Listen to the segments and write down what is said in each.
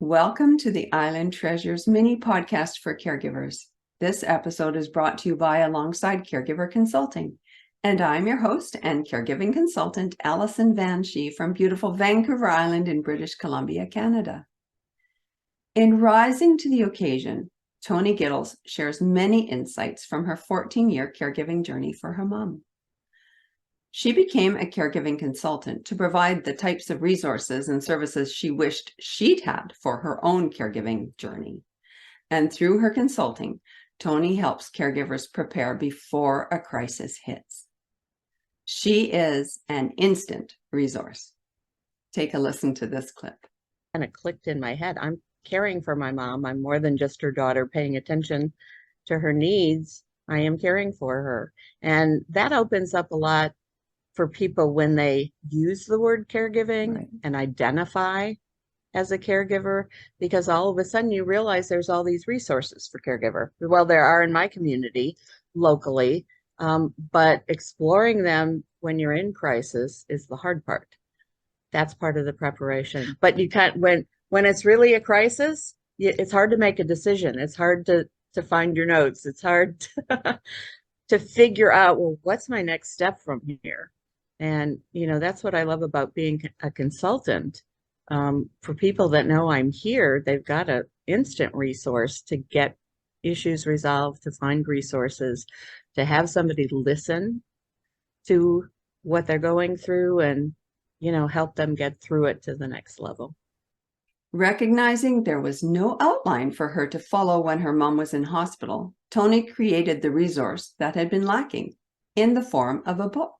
Welcome to the Island Treasures mini podcast for caregivers. This episode is brought to you by Alongside Caregiver Consulting. And I'm your host and caregiving consultant, Alison Van Schie from beautiful Vancouver Island in British Columbia, Canada. In rising to the occasion, Toni Gittles shares many insights from her 14-year caregiving journey for her mom. She became a caregiving consultant to provide the types of resources and services she wished she'd had for her own caregiving journey. And through her consulting, Toni helps caregivers prepare before a crisis hits. She is an instant resource. Take a listen to this clip. And it clicked in my head. I'm caring for my mom. I'm more than just her daughter, paying attention to her needs. I am caring for her. And that opens up a lot for people when they use the word caregiving and identify as a caregiver, because all of a sudden you realize there's all these resources for caregiver. Well, there are in my community locally, but exploring them when you're in crisis is the hard part. That's part of the preparation. But you can't, when it's really a crisis, it's hard to make a decision. It's hard to find your notes. It's hard to figure out, well, what's my next step from here? And, that's what I love about being a consultant. For people that know I'm here, they've got an instant resource to get issues resolved, to find resources, to have somebody listen to what they're going through and, help them get through it to the next level. Recognizing there was no outline for her to follow when her mom was in hospital, Toni created the resource that had been lacking in the form of a book.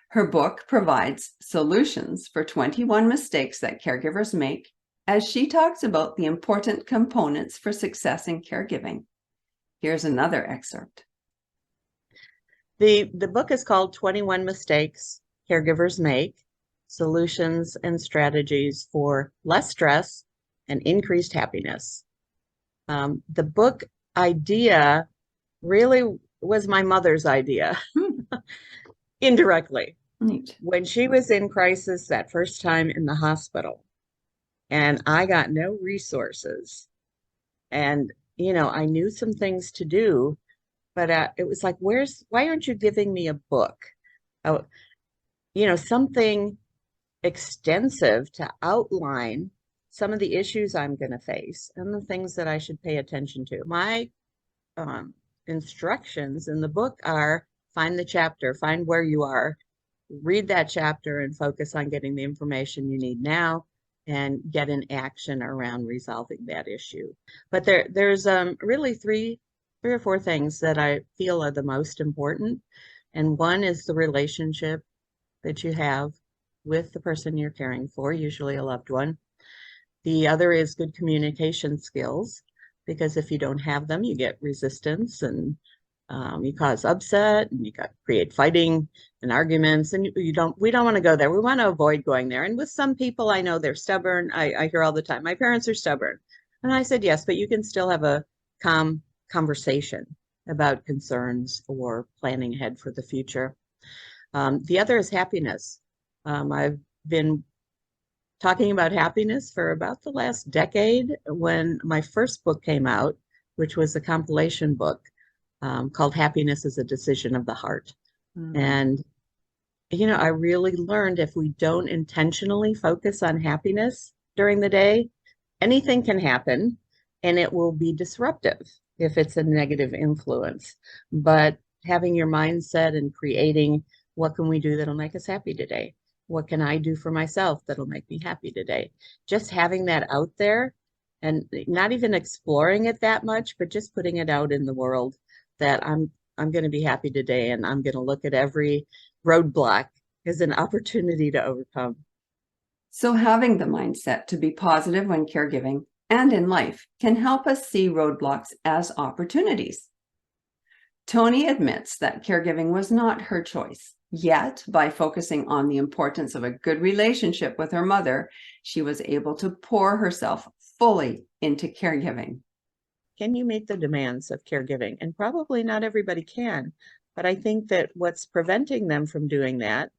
Her book provides solutions for 21 mistakes that caregivers make, as she talks about the important components for success in caregiving. Here's another excerpt. The book is called 21 Mistakes Caregivers Make, Solutions and Strategies for Less Stress and Increased Happiness. The book idea really was my mother's idea, indirectly. Neat. When she was in crisis that first time in the hospital, and I got no resources, and I knew some things to do, but it was like, why aren't you giving me a book? Oh, something extensive to outline some of the issues I'm going to face and the things that I should pay attention to. My instructions in the book are: find the chapter, find where you are, read that chapter and focus on getting the information you need now and get in action around resolving that issue. But there's really three or four things that I feel are the most important. And one is the relationship that you have with the person you're caring for, usually a loved one. The other is good communication skills, because if you don't have them, you get resistance and you cause upset, and you create fighting and arguments, and we don't want to go there. We want to avoid going there. And with some people, I know they're stubborn. I hear all the time, my parents are stubborn. And I said, yes, but you can still have a calm conversation about concerns or planning ahead for the future. The other is happiness. I've been talking about happiness for about the last decade. When my first book came out, which was a compilation book, called Happiness is a Decision of the Heart. And, I really learned if we don't intentionally focus on happiness during the day, anything can happen and it will be disruptive if it's a negative influence. But having your mindset and creating, what can we do that'll make us happy today? What can I do for myself that'll make me happy today? Just having that out there and not even exploring it that much, but just putting it out in the world, that I'm going to be happy today, and I'm going to look at every roadblock as an opportunity to overcome. So having the mindset to be positive when caregiving and in life can help us see roadblocks as opportunities. Toni admits that caregiving was not her choice, yet by focusing on the importance of a good relationship with her mother, she was able to pour herself fully into caregiving. Can you meet the demands of caregiving? And probably not everybody can, but I think that what's preventing them from doing that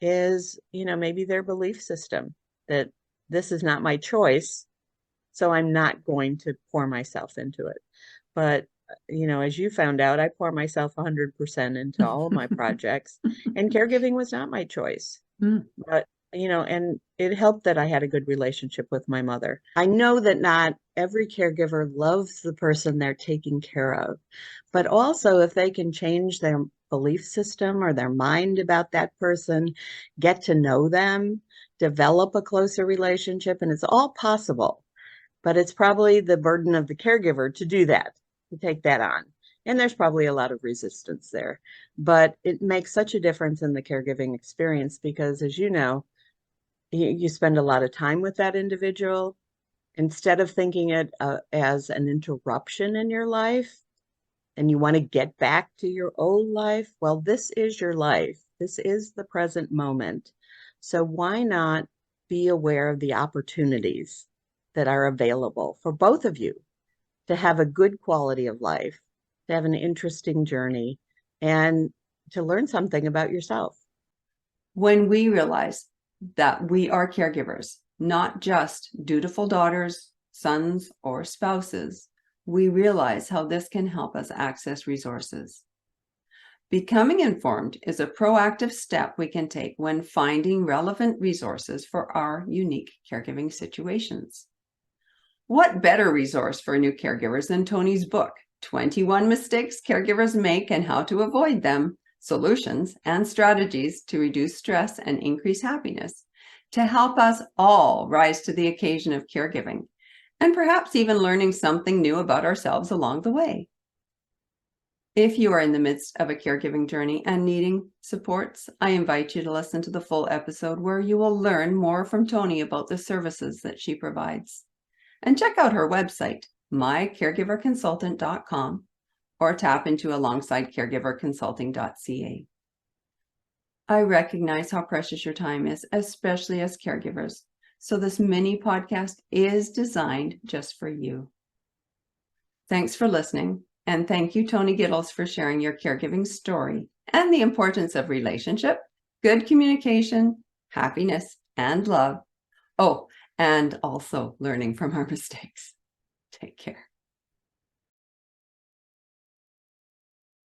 is, maybe their belief system, that this is not my choice. So I'm not going to pour myself into it. But, as you found out, I pour myself 100% into all of my projects, and caregiving was not my choice. Mm. But, and it helped that I had a good relationship with my mother. I know that not every caregiver loves the person they're taking care of, but also if they can change their belief system or their mind about that person, get to know them, develop a closer relationship, and it's all possible. But it's probably the burden of the caregiver to do that, to take that on. And there's probably a lot of resistance there. But it makes such a difference in the caregiving experience because, as you know, you spend a lot of time with that individual. Instead of thinking it as an interruption in your life and you want to get back to your old life, well, this is your life. This is the present moment. So why not be aware of the opportunities that are available for both of you to have a good quality of life, to have an interesting journey, and to learn something about yourself. When we realize that we are caregivers, not just dutiful daughters, sons, or spouses, we realize how this can help us access resources. Becoming informed is a proactive step we can take when finding relevant resources for our unique caregiving situations. What better resource for new caregivers than Tony's book, 21 Mistakes Caregivers Make and How to Avoid Them, Solutions and Strategies to Reduce Stress and Increase Happiness, to help us all rise to the occasion of caregiving, and perhaps even learning something new about ourselves along the way. If you are in the midst of a caregiving journey and needing supports, I invite you to listen to the full episode where you will learn more from Tony about the services that she provides. And check out her website, mycaregiverconsultant.com, or tap into alongsidecaregiverconsulting.ca. I recognize how precious your time is, especially as caregivers. So this mini podcast is designed just for you. Thanks for listening. And thank you, Tony Gittles, for sharing your caregiving story and the importance of relationship, good communication, happiness, and love. Oh, and also learning from our mistakes. Take care.